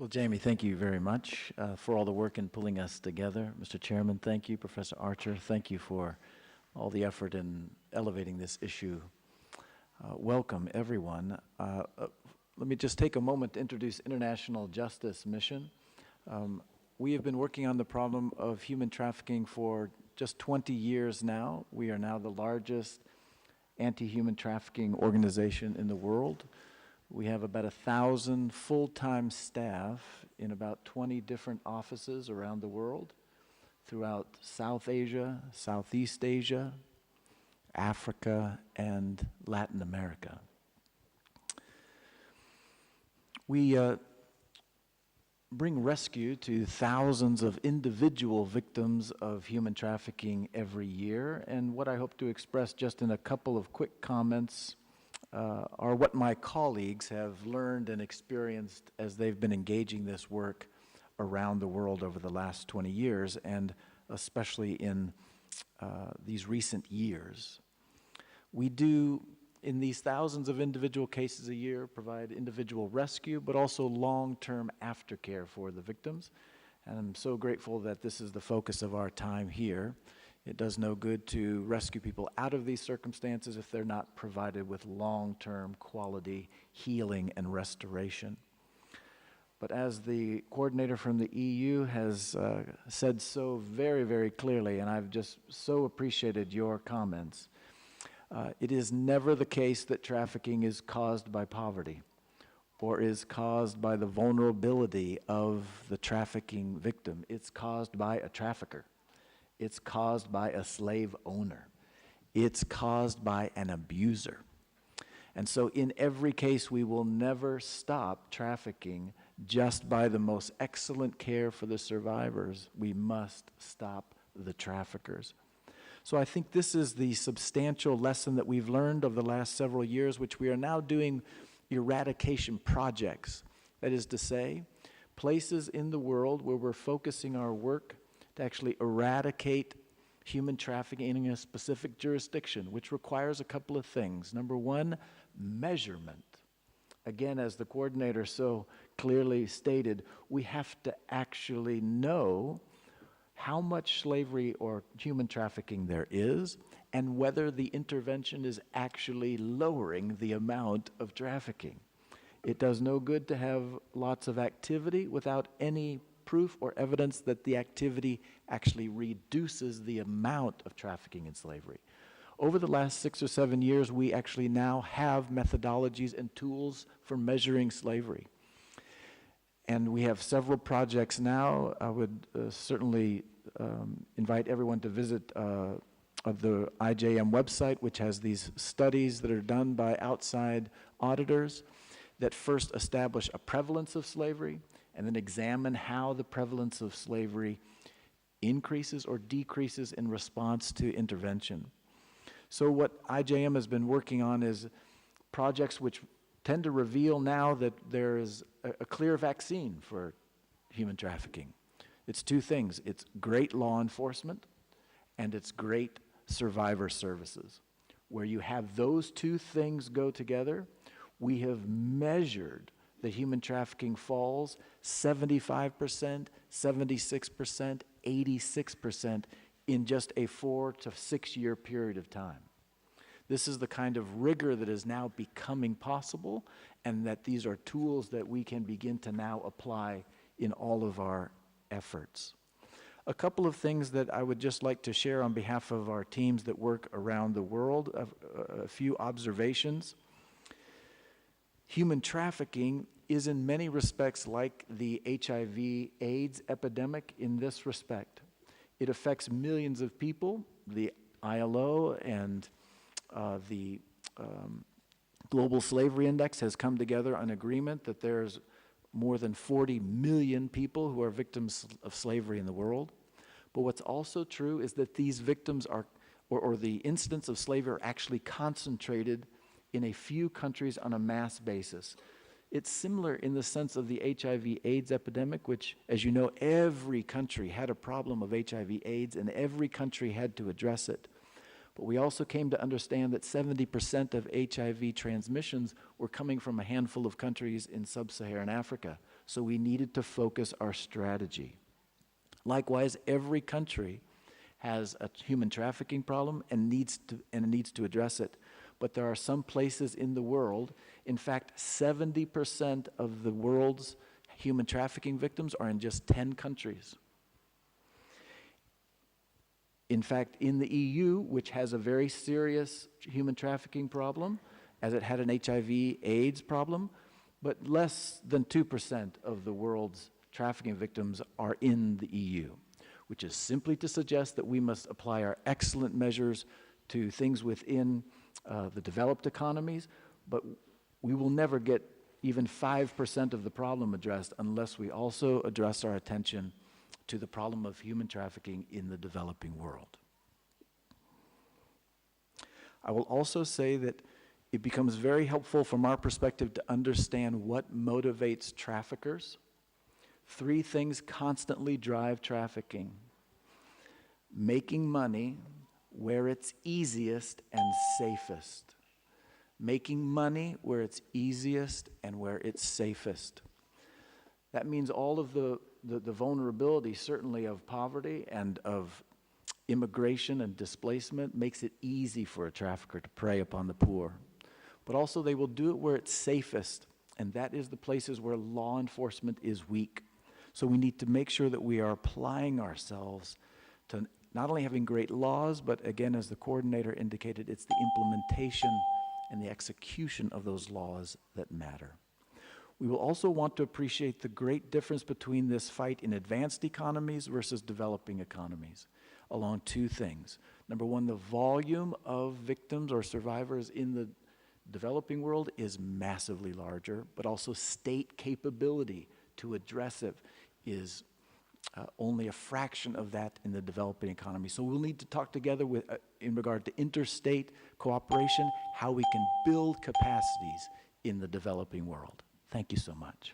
Well, Jamie, thank you very much for all the work in pulling us together. Mr. Chairman, thank you. Professor Archer, thank you for all the effort in elevating this issue. Welcome, everyone. Let me just take a moment to introduce International Justice Mission. We have been working on the problem of human trafficking for just 20 years now. We are now the largest anti-human trafficking organization in the world. We have about 1,000 full-time staff in about 20 different offices around the world, throughout South Asia, Southeast Asia, Africa, and Latin America. We bring rescue to thousands of individual victims of human trafficking every year, and what I hope to express just in a couple of quick comments are what my colleagues have learned and experienced as they've been engaging this work around the world over the last 20 years, and especially in these recent years. We do, in these thousands of individual cases a year, provide individual rescue, but also long-term aftercare for the victims. And I'm so grateful that this is the focus of our time here. It does no good to rescue people out of these circumstances if they're not provided with long-term quality healing and restoration. But as the coordinator from the EU has said so very, very clearly, and I've just so appreciated your comments, it is never the case that trafficking is caused by poverty or is caused by the vulnerability of the trafficking victim. It's caused by a trafficker. It's caused by a slave owner. It's caused by an abuser. And so in every case, we will never stop trafficking just by the most excellent care for the survivors. We must stop the traffickers. So I think this is the substantial lesson that we've learned over the last several years, which we are now doing eradication projects. That is to say, places in the world where we're focusing our work to actually eradicate human trafficking in a specific jurisdiction, which requires a couple of things. Number one, measurement. Again, as the coordinator so clearly stated, we have to actually know how much slavery or human trafficking there is and whether the intervention is actually lowering the amount of trafficking. It does no good to have lots of activity without any proof or evidence that the activity actually reduces the amount of trafficking and slavery. Over the last 6 or 7 years, we actually now have methodologies and tools for measuring slavery. And we have several projects now. I would certainly invite everyone to visit the IJM website, which has these studies that are done by outside auditors that first establish a prevalence of slavery and then examine how the prevalence of slavery increases or decreases in response to intervention. So what IJM has been working on is projects which tend to reveal now that there is a clear vaccine for human trafficking. It's two things. It's great law enforcement and it's great survivor services. Where you have those two things go together, we have measured the human trafficking falls 75%, 76%, 86% in just a 4 to 6 year period of time. This is the kind of rigor that is now becoming possible, and that these are tools that we can begin to now apply in all of our efforts. A couple of things that I would just like to share on behalf of our teams that work around the world, a few observations. Human trafficking is in many respects like the HIV/AIDS epidemic in this respect. It affects millions of people. The ILO and the Global Slavery Index has come together on agreement that there's more than 40 million people who are victims of slavery in the world. But what's also true is that these victims are, or the incidents of slavery are actually concentrated in a few countries on a mass basis. It's similar in the sense of the HIV/AIDS epidemic, which, as you know, every country had a problem of HIV/AIDS and every country had to address it. But we also came to understand that 70% of HIV transmissions were coming from a handful of countries in sub-Saharan Africa. So we needed to focus our strategy. Likewise, every country has a human trafficking problem and needs to address it. But there are some places in the world, in fact, 70% of the world's human trafficking victims are in just 10 countries. In fact, in the EU, which has a very serious human trafficking problem, as it had an HIV/AIDS problem, but less than 2% of the world's trafficking victims are in the EU, which is simply to suggest that we must apply our excellent measures to things within the developed economies, but we will never get even 5% of the problem addressed unless we also address our attention to the problem of human trafficking in the developing world. I will also say that it becomes very helpful from our perspective to understand what motivates traffickers. 3 things constantly drive trafficking: making money where it's easiest and safest. Making money where it's easiest and where it's safest. That means all of the vulnerability, certainly of poverty and of immigration and displacement, makes it easy for a trafficker to prey upon the poor. But also they will do it where it's safest, and that is the places where law enforcement is weak. So we need to make sure that we are applying ourselves to not only having great laws, but again, as the coordinator indicated, it's the implementation and the execution of those laws that matter. We will also want to appreciate the great difference between this fight in advanced economies versus developing economies along 2 things. Number 1, the volume of victims or survivors in the developing world is massively larger, but also state capability to address it is only a fraction of that in the developing economy. So we'll need to talk together with, in regard to interstate cooperation, how we can build capacities in the developing world. Thank you so much.